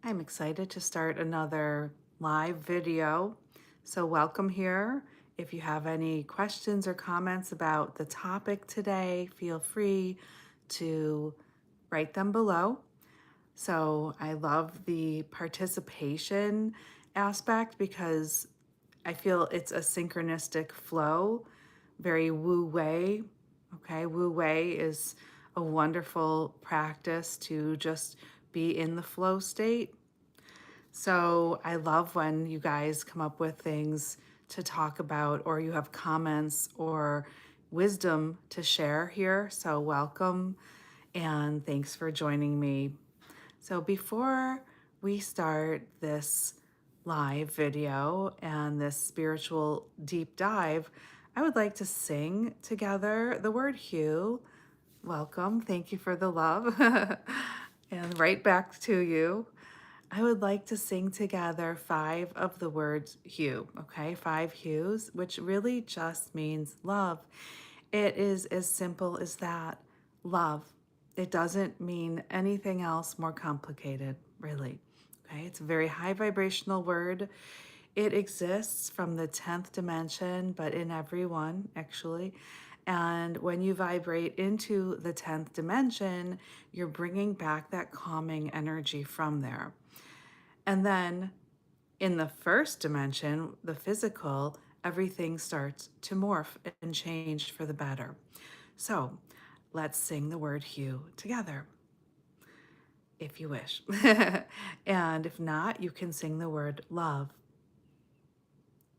I'm excited to start another live video. So welcome here. If you have any questions or comments about the topic today, feel free to write them below. So I love the participation aspect because I feel it's a synchronistic flow, very Wu Wei. Okay, Wu Wei is a wonderful practice to just be in the flow state. So I love when you guys come up with things to talk about, or you have comments or wisdom to share here. So welcome and thanks for joining me. So before we start this live video and this spiritual deep dive, I would like to sing together the word Hugh. Welcome. Thank you for the love. And right back to you. I would like to sing together 5 of the words hue, okay? 5 hues, which really just means love. It is as simple as that, love. It doesn't mean anything else more complicated, really. Okay, it's a very high vibrational word. It exists from the 10th dimension, but in everyone, actually. And when you vibrate into the 10th dimension, you're bringing back that calming energy from there. And then in the first dimension, the physical, everything starts to morph and change for the better. So let's sing the word hue together, if you wish. And if not, you can sing the word love.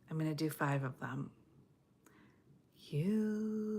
I'm going to do 5 of them. You.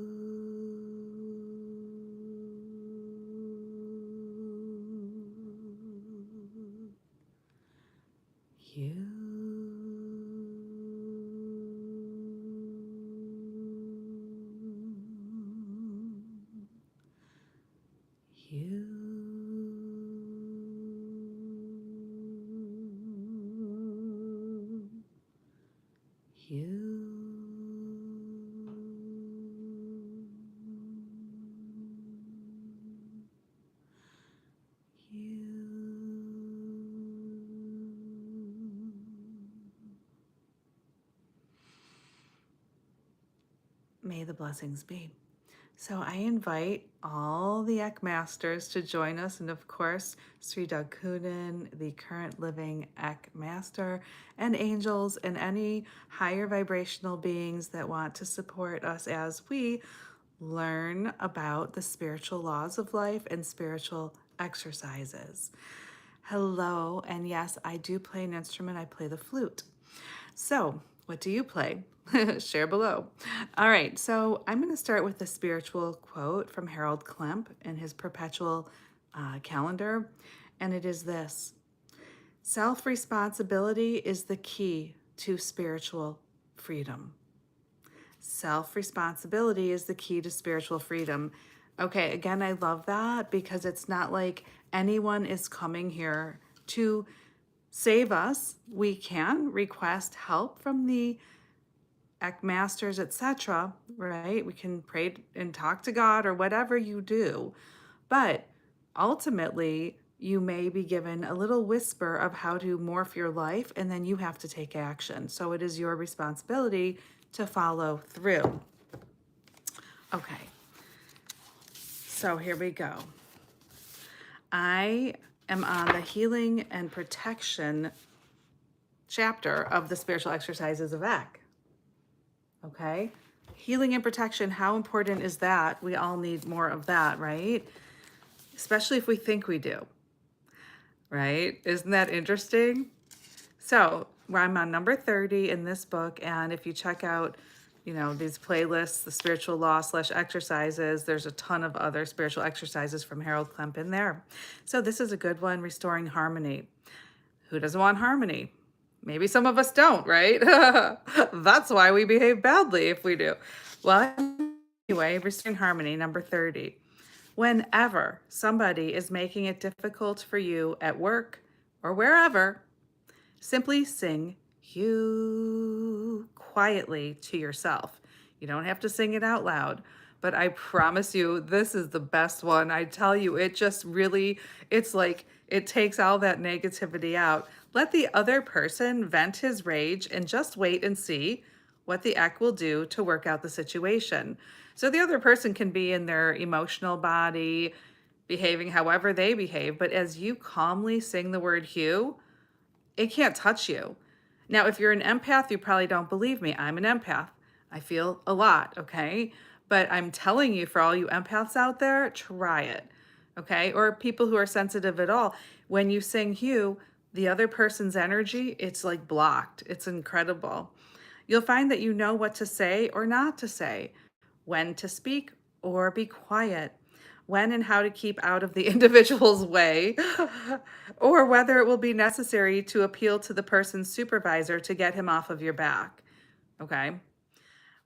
May the blessings be. So I invite all the Eck Masters to join us, and of course, Sri Doug Kunin, the current living Eck Master, and angels, and any higher vibrational beings that want to support us as we learn about the spiritual laws of life and spiritual exercises. Hello, and yes, I do play an instrument. I play the flute. So, what do you play? Share below. All right, so I'm going to start with a spiritual quote from Harold Klemp in his perpetual calendar, and it is this: self-responsibility is the key to spiritual freedom. Self-responsibility is the key to spiritual freedom. Okay, again, I love that because it's not like anyone is coming here to save us. We can request help from the Eck Masters, etc., right? We can pray and talk to God or whatever you do. But ultimately, you may be given a little whisper of how to morph your life, and then you have to take action. So it is your responsibility to follow through. Okay, so here we go. I am on the healing and protection chapter of the spiritual exercises of Eck. Okay, healing and protection, how important is that? We all need more of that, right? Especially if we think we do, right? Isn't that interesting? So I'm on number 30 in this book, and if you check out, these playlists, the spiritual law / exercises, there's a ton of other spiritual exercises from Harold Klemp in there. So this is a good one, restoring harmony. Who doesn't want harmony? Maybe some of us don't, right? That's why we behave badly if we do. Well, anyway, restoring harmony, number 30. Whenever somebody is making it difficult for you at work or wherever, simply sing "you" quietly to yourself. You don't have to sing it out loud, but I promise you, this is the best one. I tell you, it just really, it's like it takes all that negativity out. Let the other person vent his rage and just wait and see what the Eck will do to work out the situation. So the other person can be in their emotional body, behaving however they behave, but as you calmly sing the word Hugh, it can't touch you. Now, if you're an empath, you probably don't believe me. I'm an empath. I feel a lot, okay? But I'm telling you, for all you empaths out there, try it, okay? Or people who are sensitive at all. When you sing Hugh, the other person's energy, it's like blocked. It's incredible. You'll find that you know what to say or not to say, when to speak or be quiet, when and how to keep out of the individual's way, or whether it will be necessary to appeal to the person's supervisor to get him off of your back. Okay?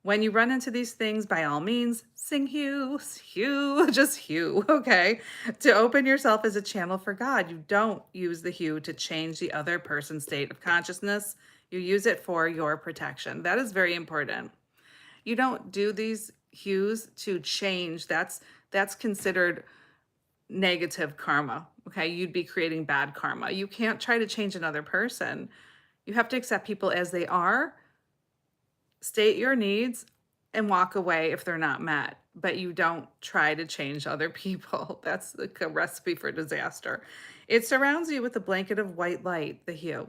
When you run into these things, by all means, sing Hugh, Hugh, just Hugh, okay? To open yourself as a channel for God, you don't use the Hugh to change the other person's state of consciousness. You use it for your protection. That is very important. You don't do these hues to change. That's considered negative karma. Okay, you'd be creating bad karma. You can't try to change another person. You have to accept people as they are, state your needs, and walk away if they're not met. But you don't try to change other people. That's like a recipe for disaster. It surrounds you with a blanket of white light, the hue,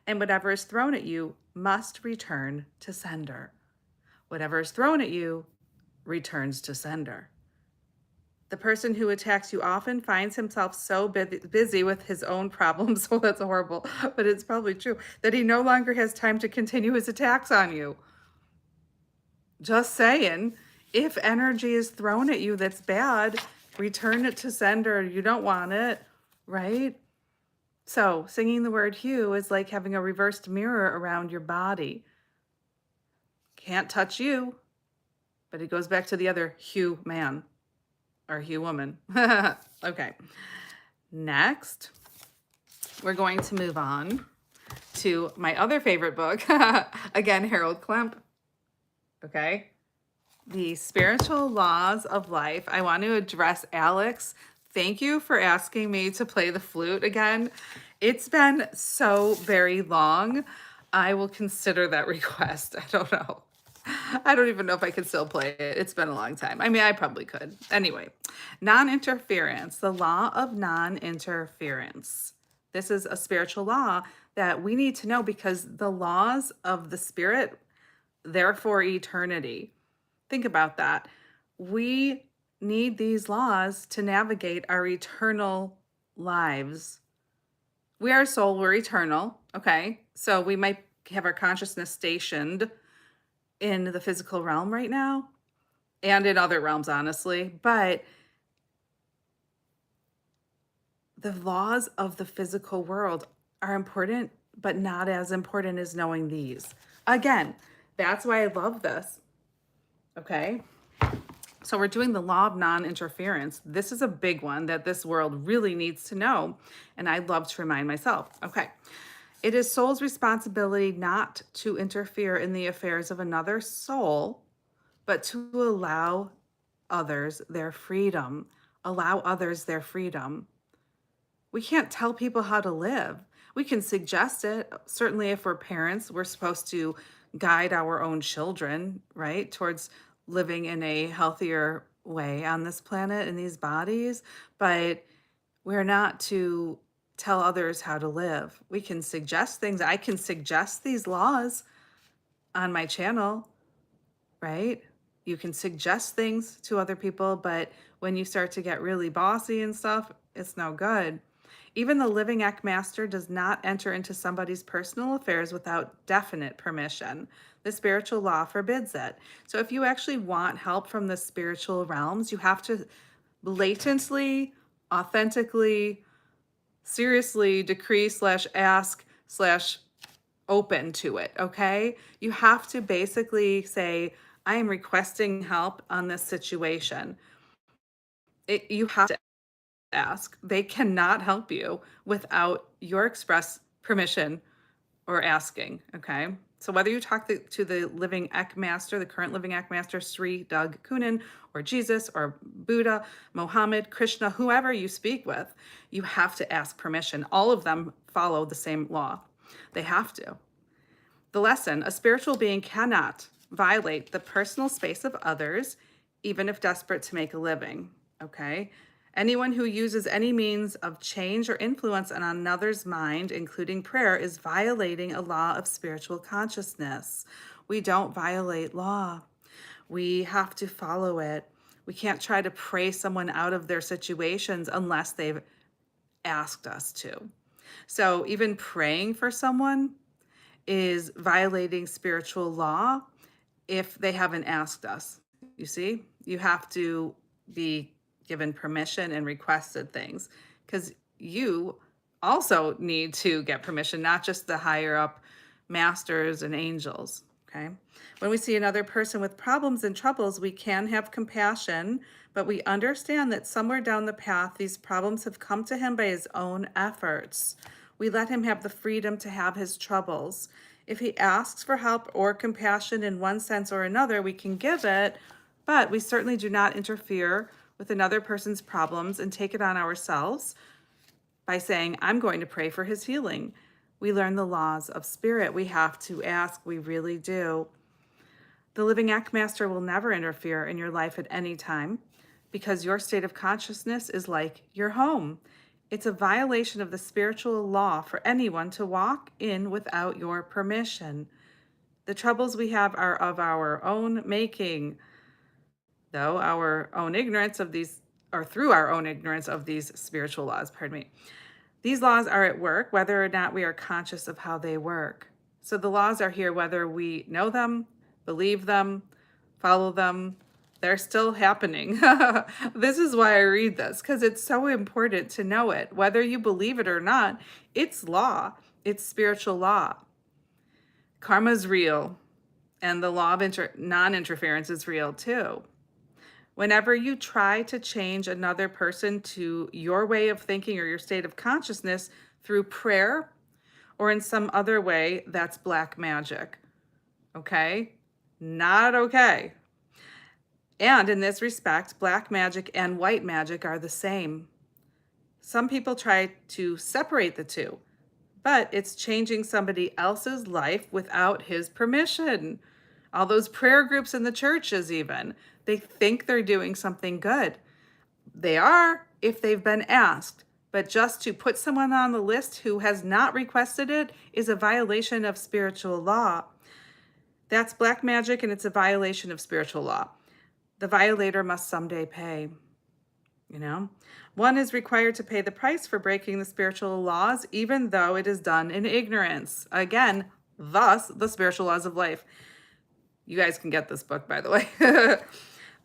and whatever is thrown at you must return to sender. Whatever is thrown at you returns to sender. The person who attacks you often finds himself so busy with his own problems, so that's horrible, but it's probably true, that he no longer has time to continue his attacks on you. Just saying, if energy is thrown at you that's bad, return it to sender. You don't want it, right? So singing the word Hugh is like having a reversed mirror around your body. Can't touch you, but it goes back to the other Hugh man or Hugh woman. Okay. Next, we're going to move on to my other favorite book. Again, Harold Klemp. Okay. The Spiritual Laws of Life. I want to address Alex. Thank you for asking me to play the flute again. It's been so very long. I will consider that request. I don't know. I don't even know if I can still play it. It's been a long time. I mean, I probably could. Anyway, non-interference, the law of non-interference. This is a spiritual law that we need to know because the laws of the spirit, they're for eternity. Think about that. We need these laws to navigate our eternal lives. We are soul, we're eternal, okay? So we might have our consciousness stationed in the physical realm right now and in other realms, honestly, but the laws of the physical world are important, but not as important as knowing these. Again, that's why I love this, okay? So we're doing the law of non-interference. This is a big one that this world really needs to know, and I'd love to remind myself. Okay. It is soul's responsibility not to interfere in the affairs of another soul, but to allow others their freedom. Allow others their freedom. We can't tell people how to live. We can suggest it. Certainly, if we're parents, we're supposed to guide our own children, right, towards living in a healthier way on this planet in these bodies. But we're not to tell others how to live. We can suggest things. I can suggest these laws on my channel, right? You can suggest things to other people, but when you start to get really bossy and stuff, it's no good. Even the living Eck master does not enter into somebody's personal affairs without definite permission. The spiritual law forbids it. So if you actually want help from the spiritual realms, you have to blatantly, authentically, seriously decree slash ask slash open to it, okay? You have to basically say, I am requesting help on this situation. You have to ask. They cannot help you without your express permission or asking, okay? So whether you talk to the living Ek master, the current living Ek master, Sri Doug Kunin, or Jesus, or Buddha, Mohammed, Krishna, whoever you speak with, you have to ask permission. All of them follow the same law. They have to. The lesson: a spiritual being cannot violate the personal space of others, even if desperate to make a living. Okay? Anyone who uses any means of change or influence on another's mind, including prayer, is violating a law of spiritual consciousness. We don't violate law. We have to follow it. We can't try to pray someone out of their situations unless they've asked us to. So even praying for someone is violating spiritual law if they haven't asked us. You see, you have to be given permission and requested things, because you also need to get permission, not just the higher up masters and angels. Okay. When we see another person with problems and troubles, we can have compassion, but we understand that somewhere down the path, these problems have come to him by his own efforts. We let him have the freedom to have his troubles. If he asks for help or compassion in one sense or another, we can give it, but we certainly do not interfere with another person's problems and take it on ourselves by saying, I'm going to pray for his healing. We learn the laws of spirit. We have to ask, we really do. The living Ek master will never interfere in your life at any time, because your state of consciousness is like your home. It's a violation of the spiritual law for anyone to walk in without your permission. The troubles we have are of our own making, though our own ignorance of these, or through our own ignorance of these spiritual laws, pardon me. These laws are at work whether or not we are conscious of how they work. So the laws are here whether we know them, believe them, follow them. They're still happening. This is why I read this, because it's so important to know it. Whether you believe it or not, it's law. It's spiritual law. Karma is real, and the law of non-interference is real too. Whenever you try to change another person to your way of thinking or your state of consciousness through prayer or in some other way, that's black magic. Okay? Not okay. And in this respect, black magic and white magic are the same. Some people try to separate the two, but it's changing somebody else's life without his permission. All those prayer groups in the churches, even, they think they're doing something good. They are if they've been asked, but just to put someone on the list who has not requested it is a violation of spiritual law. That's black magic, and it's a violation of spiritual law. The violator must someday pay. You know, one is required to pay the price for breaking the spiritual laws, even though it is done in ignorance. Again, thus the spiritual laws of life. You guys can get this book, by the way.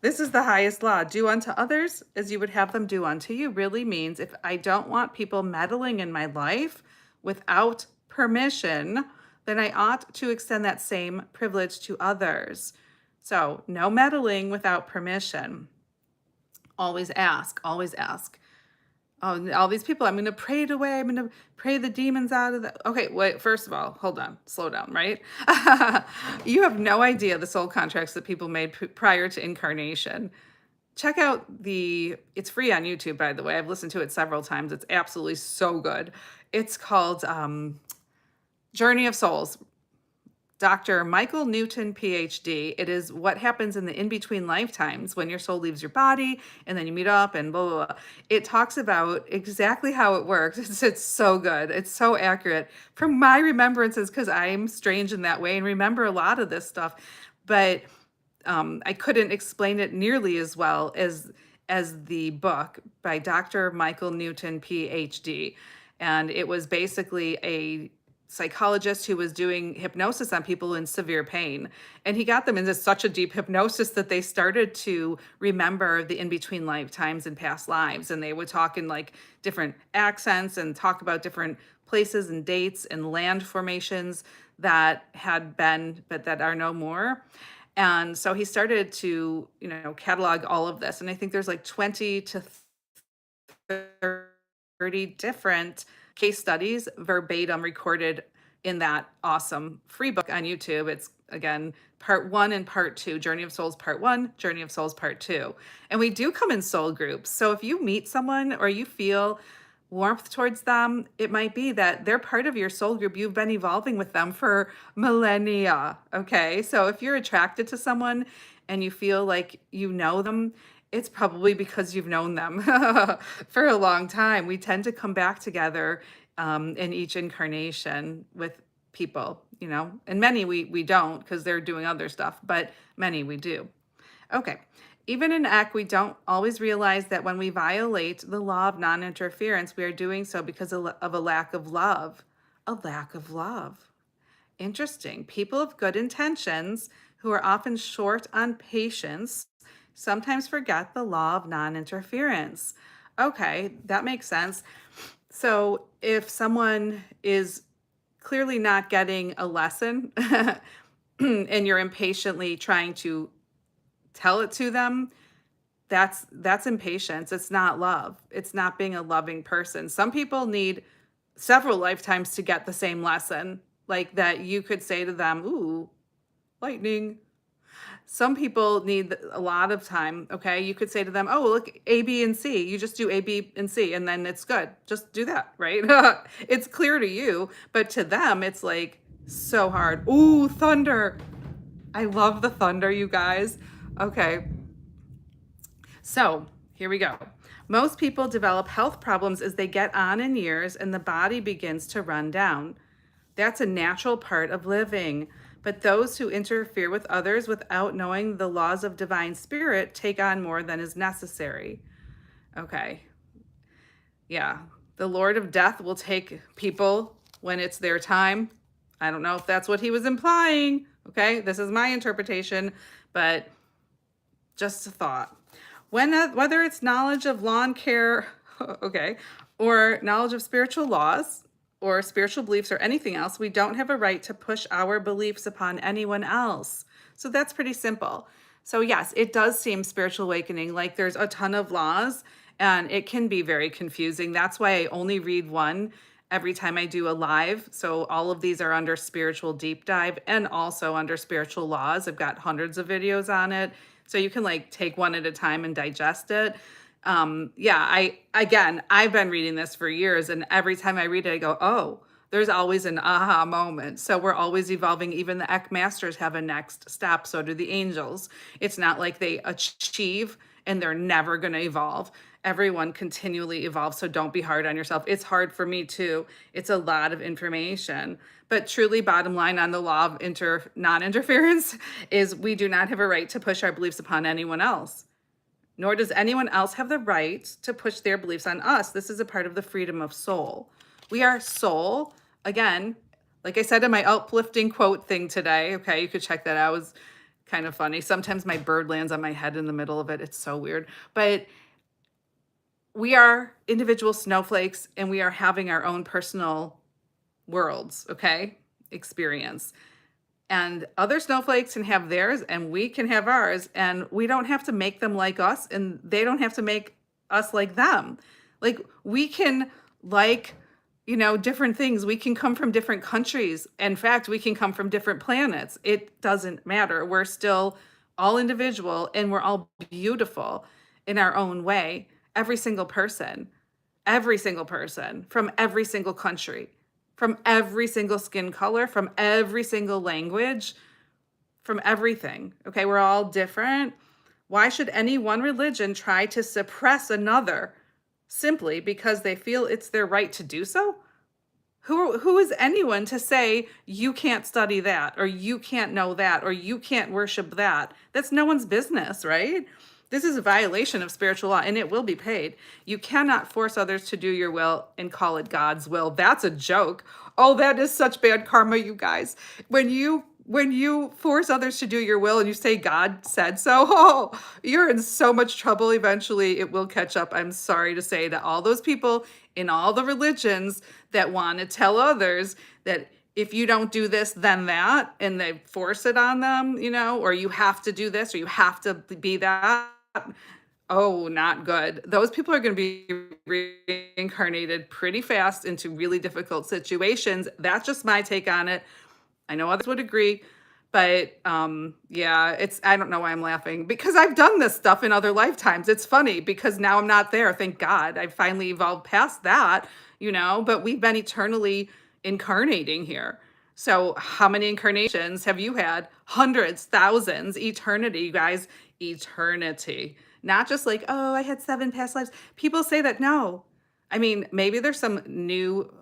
This is the highest law. Do unto others as you would have them do unto you really means if I don't want people meddling in my life without permission, then I ought to extend that same privilege to others. So no meddling without permission. Always ask, always ask. Oh, all these people, I'm going to pray it away. I'm going to pray the demons out of the... Okay, wait, first of all, hold on, slow down, right? You have no idea the soul contracts that people made prior to incarnation. Check out it's free on YouTube, by the way. I've listened to it several times. It's absolutely so good. It's called Journey of Souls. Dr. Michael Newton, PhD. It is what happens in the in-between lifetimes when your soul leaves your body and then you meet up and blah, blah, blah. It talks about exactly how it works. It's so good. It's so accurate from my remembrances, because I'm strange in that way and remember a lot of this stuff. But I couldn't explain it nearly as well as the book by Dr. Michael Newton, PhD. And it was basically a psychologist who was doing hypnosis on people in severe pain. And he got them into such a deep hypnosis that they started to remember the in-between lifetimes and past lives. And they would talk in like different accents and talk about different places and dates and land formations that had been, but that are no more. And so he started to, catalog all of this. And I think there's like 20 to 30 different case studies, verbatim recorded in that awesome free book on YouTube. It's again part 1 and part 2, Journey of Souls part 1, Journey of Souls part 2. And we do come in soul groups. So if you meet someone or you feel warmth towards them, it might be that they're part of your soul group. You've been evolving with them for millennia. Okay. So if you're attracted to someone and you feel like you know them, it's probably because you've known them for a long time. We tend to come back together in each incarnation with people, and many we don't because they're doing other stuff, but many we do. Okay. Even in Eck, we don't always realize that when we violate the law of non-interference, we are doing so because of a lack of love. A lack of love. Interesting. People of good intentions who are often short on patience sometimes forget the law of non-interference. Okay, that makes sense. So if someone is clearly not getting a lesson and you're impatiently trying to tell it to them, that's impatience. It's not love. It's not being a loving person. Some people need several lifetimes to get the same lesson, like that you could say to them, ooh, lightning. Some people need a lot of time. Okay. You could say to them, oh, look, A, B, and C. You just do A, B, and C, and then it's good. Just do that. Right. It's clear to you, but to them, it's like so hard. Ooh, thunder. I love the thunder, you guys. Okay. So here we go. Most people develop health problems as they get on in years and the body begins to run down. That's a natural part of living. But those who interfere with others without knowing the laws of divine spirit take on more than is necessary. Okay. Yeah. The Lord of Death will take people when it's their time. I don't know if that's what he was implying. Okay. This is my interpretation, but just a thought. Whether it's knowledge of lawn care, okay, or knowledge of spiritual laws or spiritual beliefs or anything else, we don't have a right to push our beliefs upon anyone else. So that's pretty simple. So yes, it does seem spiritual awakening, like there's a ton of laws and it can be very confusing. That's why I only read one every time I do a live. So all of these are under spiritual deep dive and also under spiritual laws. I've got hundreds of videos on it. So you can like take one at a time and digest it. I've been reading this for years, and every time I read it, I go, oh, there's always an aha moment. So we're always evolving. Even the Eck masters have a next step. So do the angels. It's not like they achieve and they're never going to evolve. Everyone continually evolves. So don't be hard on yourself. It's hard for me too. It's a lot of information. But truly, bottom line on the law of non-interference is we do not have a right to push our beliefs upon anyone else, nor does anyone else have the right to push their beliefs on us. This is a part of the freedom of soul. We are soul. Again, like I said in my uplifting quote thing today, okay, you could check that out. It was kind of funny. Sometimes my bird lands on my head in the middle of it. It's so weird. But we are individual snowflakes and we are having our own personal worlds, okay, experience. And other snowflakes can have theirs and we can have ours, and we don't have to make them like us and they don't have to make us like them. Like we can different things. We can come from different countries. In fact, we can come from different planets. It doesn't matter. We're still all individual and we're all beautiful in our own way. Every single person from every single country, from every single skin color, from every single language, from everything. Okay, we're all different. Why should any one religion try to suppress another simply because they feel it's their right to do so? Who is anyone to say you can't study that, or you can't know that, or you can't worship that? That's no one's business, right? This is a violation of spiritual law, and it will be paid. You cannot force others to do your will and call it God's will. That's a joke. Oh, that is such bad karma, you guys. When you force others to do your will and you say God said so, oh, you're in so much trouble. Eventually, it will catch up. I'm sorry to say to all those people in all the religions that want to tell others that if you don't do this, then that, and they force it on them, or you have to do this or you have to be that. Oh, not good. Those people are going to be reincarnated pretty fast into really difficult situations. That's just my take on it. I know others would agree, but yeah, it's I don't know why I'm laughing because I've done this stuff in other lifetimes. It's funny because now I'm not there. Thank God. I finally evolved past that, but we've been eternally incarnating here. So, how many incarnations have you had? Hundreds, thousands, eternity, you guys, eternity. Not just like, oh, I had 7 past lives. People say that. No. I mean, maybe there's some new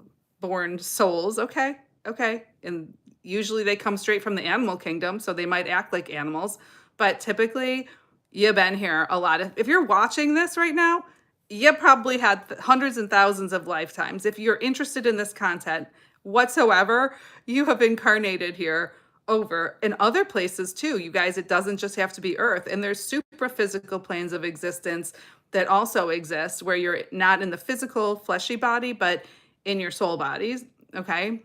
born souls, okay? Okay. And usually they come straight from the animal kingdom, so they might act like animals. But typically, you've been here a lot of, if you're watching this right now, you probably had hundreds and thousands of lifetimes. If you're interested in this content whatsoever, you have incarnated here over in other places too. You guys, it doesn't just have to be Earth. And there's super physical planes of existence that also exist where you're not in the physical fleshy body, but in your soul bodies. Okay.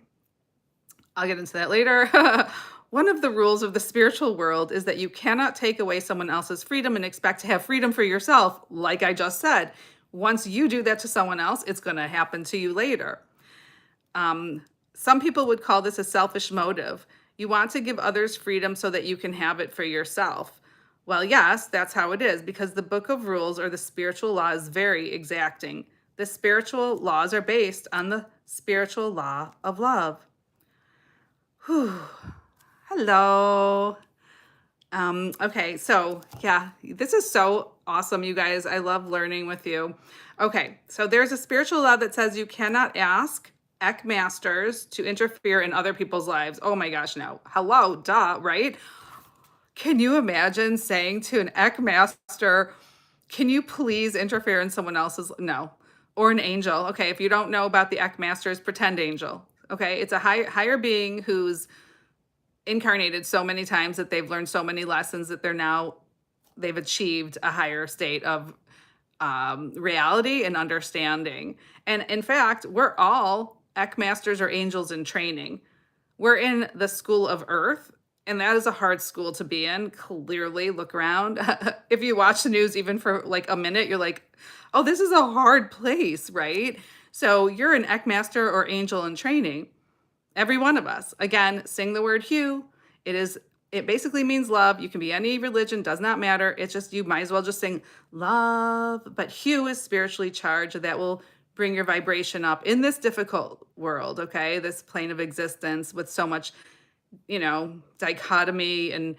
I'll get into that later. One of the rules of the spiritual world is that you cannot take away someone else's freedom and expect to have freedom for yourself, like I just said. Once you do that to someone else, it's going to happen to you later. Some people would call this a selfish motive. You want to give others freedom so that you can have it for yourself. Well, yes, that's how it is, because the book of rules or the spiritual law is very exacting. The spiritual laws are based on the spiritual law of love. Whew. Hello. Okay, so yeah, this is so awesome, you guys. I love learning with you. Okay, so there's a spiritual law that says you cannot ask Ek masters to interfere in other people's lives. Oh my gosh, no. Hello, duh, right? Can you imagine saying to an Ek master, can you please interfere in someone else's? No. Or an angel. Okay, if you don't know about the Ek masters, pretend angel. Okay, it's a higher being who's incarnated so many times that they've learned so many lessons that they've achieved a higher state of reality and understanding. And in fact, we're all Ek masters or angels in training. We're in the school of Earth, and that is a hard school to be in. Clearly, look around. If you watch the news even for like a minute, you're like, oh, this is a hard place, right? So you're an Ek master or angel in training. Every one of us. Again, sing the word Hugh. It basically means love. You can be any religion, does not matter. It's just, you might as well just sing love. But Hugh is spiritually charged. That will bring your vibration up in this difficult world, okay? This plane of existence with so much, dichotomy and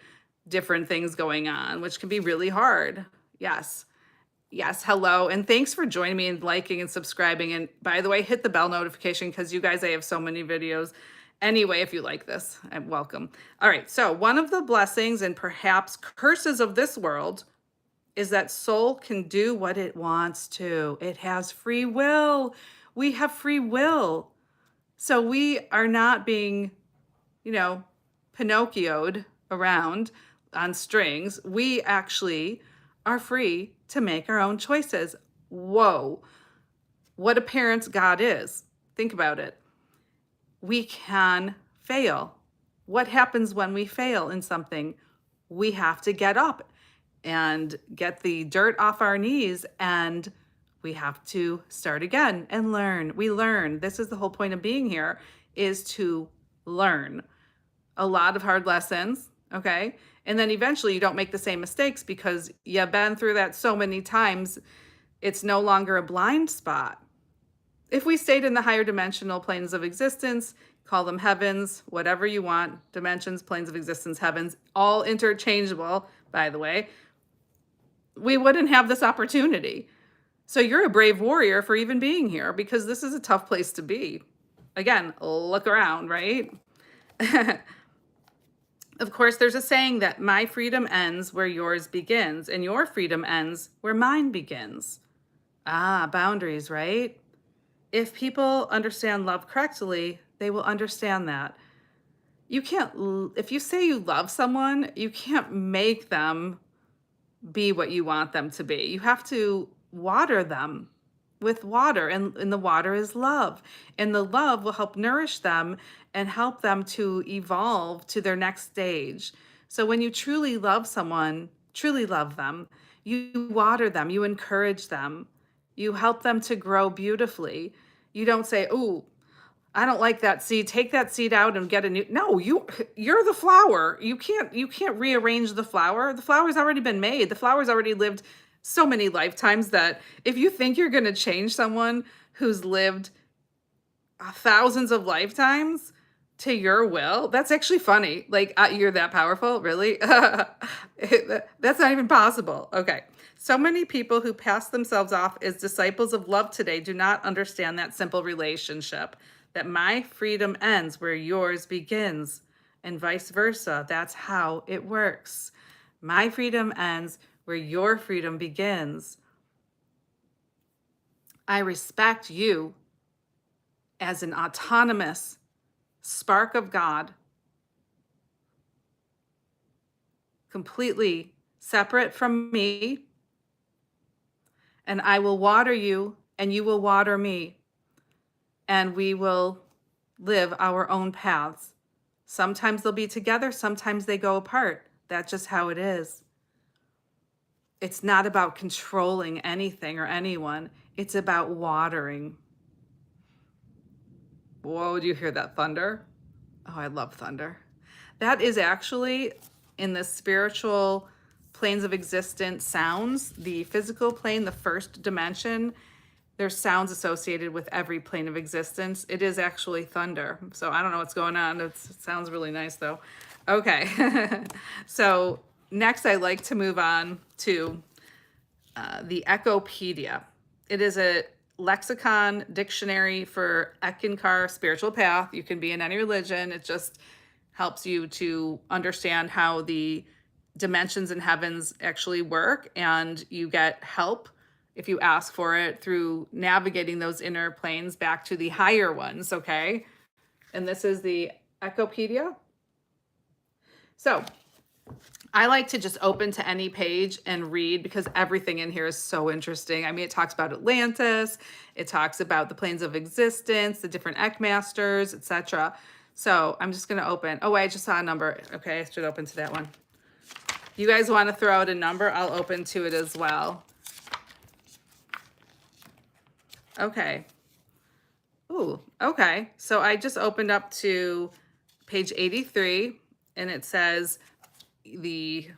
different things going on, which can be really hard. Yes. Yes, hello. And thanks for joining me and liking and subscribing. And by the way, hit the bell notification because you guys, I have so many videos. Anyway, if you like this, I'm welcome. All right. So one of the blessings and perhaps curses of this world is that soul can do what it wants to. It has free will. We have free will. So we are not being, Pinocchioed around on strings. We actually are free to make our own choices. Whoa. What a parent God is. Think about it. We can fail. What happens when we fail in something? We have to get up and get the dirt off our knees, and we have to start again and learn. We learn. This is the whole point of being here, is to learn. A lot of hard lessons, okay? And then eventually you don't make the same mistakes because you've been through that so many times. It's no longer a blind spot. If we stayed in the higher dimensional planes of existence, call them heavens, whatever you want, dimensions, planes of existence, heavens, all interchangeable, by the way, we wouldn't have this opportunity. So you're a brave warrior for even being here, because this is a tough place to be. Again, look around, right? Of course, there's a saying that my freedom ends where yours begins, and your freedom ends where mine begins. Ah, boundaries, right? If people understand love correctly, they will understand that. If you say you love someone, you can't make them be what you want them to be. You have to water them with water, and the water is love. And the love will help nourish them and help them to evolve to their next stage. So when you truly love someone, truly love them, You water them, you encourage them, you help them to grow beautifully. You don't say, "Ooh, I don't like that seed. Take that seed out and get a new." No, you're the flower. You can't rearrange the flower. The flower's already been made. The flower's already lived so many lifetimes that if you think you're going to change someone who's lived thousands of lifetimes to your will, that's actually funny. Like, you're that powerful, really? That's not even possible. Okay. So many people who pass themselves off as disciples of love today do not understand that simple relationship, that my freedom ends where yours begins, and vice versa. That's how it works. My freedom ends where your freedom begins. I respect you as an autonomous spark of God, completely separate from me, and I will water you and you will water me, and we will live our own paths. Sometimes they'll be together, sometimes they go apart. That's just how it is. It's not about controlling anything or anyone, it's about watering. Whoa, do you hear that thunder? Oh, I love thunder. That is actually in the spiritual planes of existence sounds, the physical plane, the first dimension. There's sounds associated with every plane of existence. It is actually thunder. So I don't know what's going on. It sounds really nice though. Okay. So next I'd like to move on to the Eckopedia. It is a lexicon dictionary for Eckankar spiritual path. You can be in any religion. It just helps you to understand how the dimensions in heavens actually work, and you get help if you ask for it through navigating those inner planes back to the higher ones, okay? And this is the Eckopedia. So I like to just open to any page and read because everything in here is so interesting. I mean, it talks about Atlantis, it talks about the planes of existence, the different Eckmasters, etc. So I'm just going to open. Oh, wait, I just saw a number. Okay, I should open to that one. You guys want to throw out a number? I'll open to it as well. Okay. Ooh, okay. So I just opened up to page 83, and it says the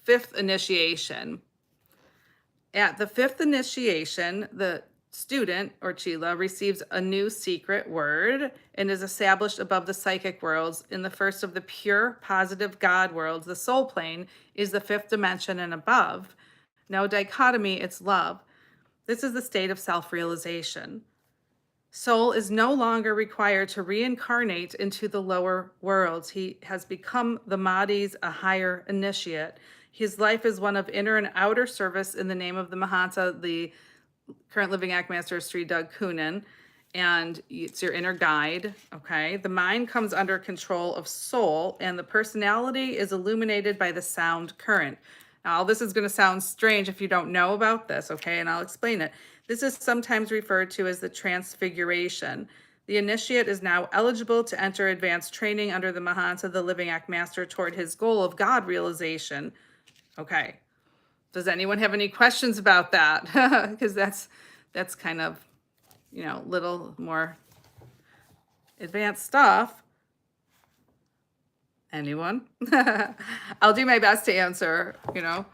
fifth initiation. At the fifth initiation, the student or Chila receives a new secret word and is established above the psychic worlds. In the first of the pure positive God worlds, the soul plane is the fifth dimension and above. No dichotomy, it's love. This is the state of self-realization. Soul is no longer required to reincarnate into the lower worlds. He has become the Mahdi's a higher initiate. His life is one of inner and outer service in the name of the Mahanta, the current living Act Sri Doug Kunin, and it's your inner guide, okay? The mind comes under control of soul, and the personality is illuminated by the sound current. Now, this is going to sound strange if you don't know about this, okay? And I'll explain it. This is sometimes referred to as the transfiguration. The initiate is now eligible to enter advanced training under the Mahanta, the living Act Master, toward his goal of God realization. Okay. Does anyone have any questions about that? Because that's kind of, you know, little more advanced stuff. Anyone? I'll do my best to answer, you know.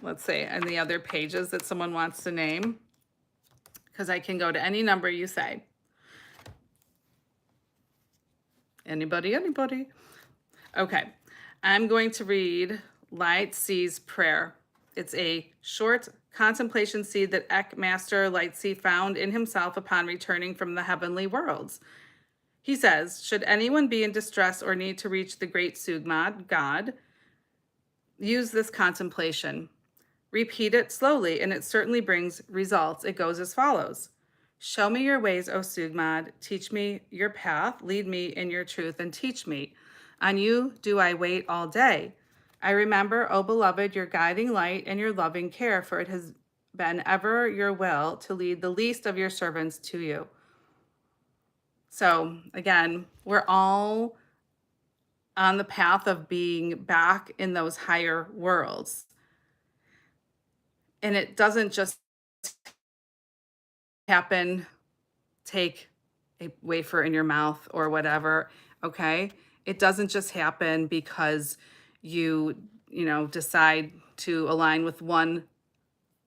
Let's see, and the other pages that someone wants to name, because I can go to any number you say. Anybody, anybody? Okay, I'm going to read Light Sea's prayer. It's a short contemplation seed that Ek Master Light Sea found in himself upon returning from the heavenly worlds. He says, should anyone be in distress or need to reach the great Sugmad, God, use this contemplation. Repeat it slowly, and it certainly brings results. It goes as follows. Show me your ways, O Sugmad. Teach me your path. Lead me in your truth and teach me. On you do I wait all day. I remember, O beloved, your guiding light and your loving care, for it has been ever your will to lead the least of your servants to you. So again, we're all on the path of being back in those higher worlds. And it doesn't just happen, take a wafer in your mouth or whatever, okay? It doesn't just happen because you decide to align with one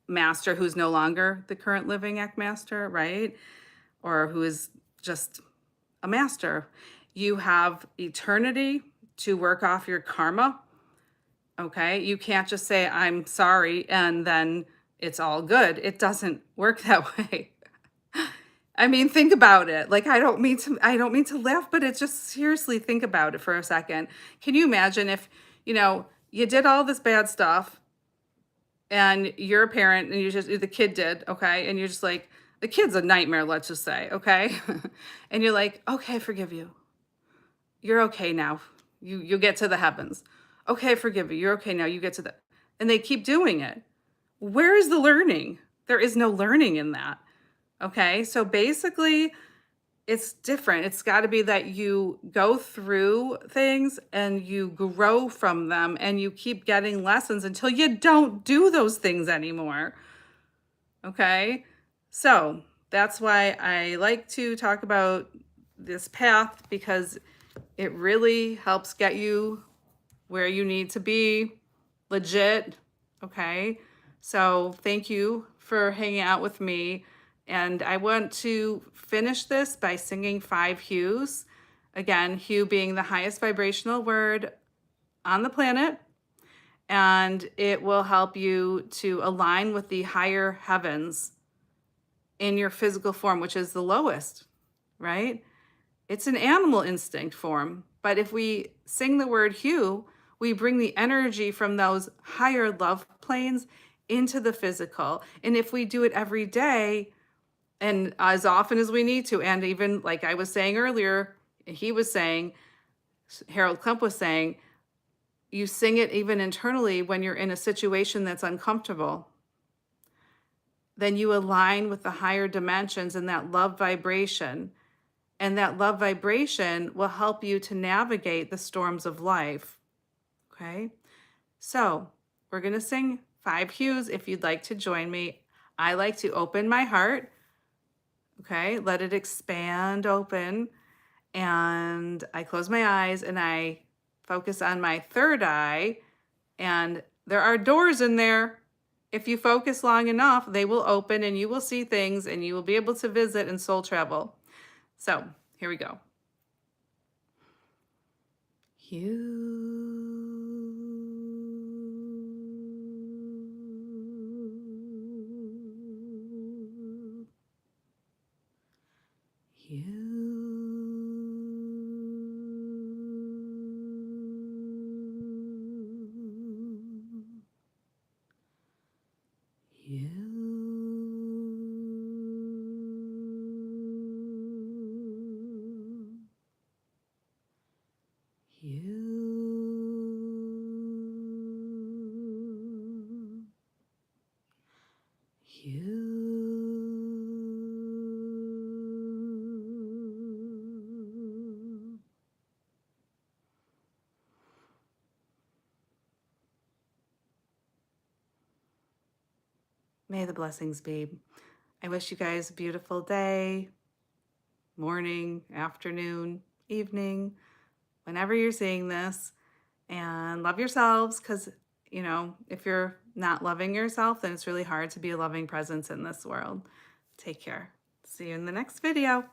master who's no longer the current living Eck master, right? Or who is just a master. You have eternity to work off your karma, okay? You can't just say, I'm sorry, and then it's all good. It doesn't work that way. I mean, think about it. Like, I don't mean to laugh, but it's just seriously think about it for a second. Can you imagine if, you did all this bad stuff and you're a parent and the kid did, okay? And you're just like, the kid's a nightmare, let's just say, okay? And you're like, okay, I forgive you. You're okay now. You get to the heavens. Okay, I forgive you. You're okay now. You get to the, and they keep doing it. Where is the learning? There is no learning in that. Okay, so basically, it's different. It's got to be that you go through things and you grow from them and you keep getting lessons until you don't do those things anymore. Okay, so that's why I like to talk about this path, because it really helps get you where you need to be, legit. Okay, so thank you for hanging out with me. And I want to finish this by singing 5 hues. Again, hue being the highest vibrational word on the planet. And it will help you to align with the higher heavens in your physical form, which is the lowest, right? It's an animal instinct form. But if we sing the word hue, we bring the energy from those higher love planes into the physical. And if we do it every day and as often as we need to, and even like I was saying earlier, he was saying, Harold Klemp was saying, you sing it even internally when you're in a situation that's uncomfortable. Then you align with the higher dimensions and that love vibration. And that love vibration will help you to navigate the storms of life. Okay? So we're going to sing 5 hues if you'd like to join me. I like to open my heart. Okay? Let it expand open. And I close my eyes and I focus on my third eye. And there are doors in there. If you focus long enough, they will open and you will see things and you will be able to visit and soul travel. So here we go. Hue. May the blessings be. I wish you guys a beautiful day, morning, afternoon, evening, whenever you're seeing this. And love yourselves, because, if you're not loving yourself, then it's really hard to be a loving presence in this world. Take care. See you in the next video.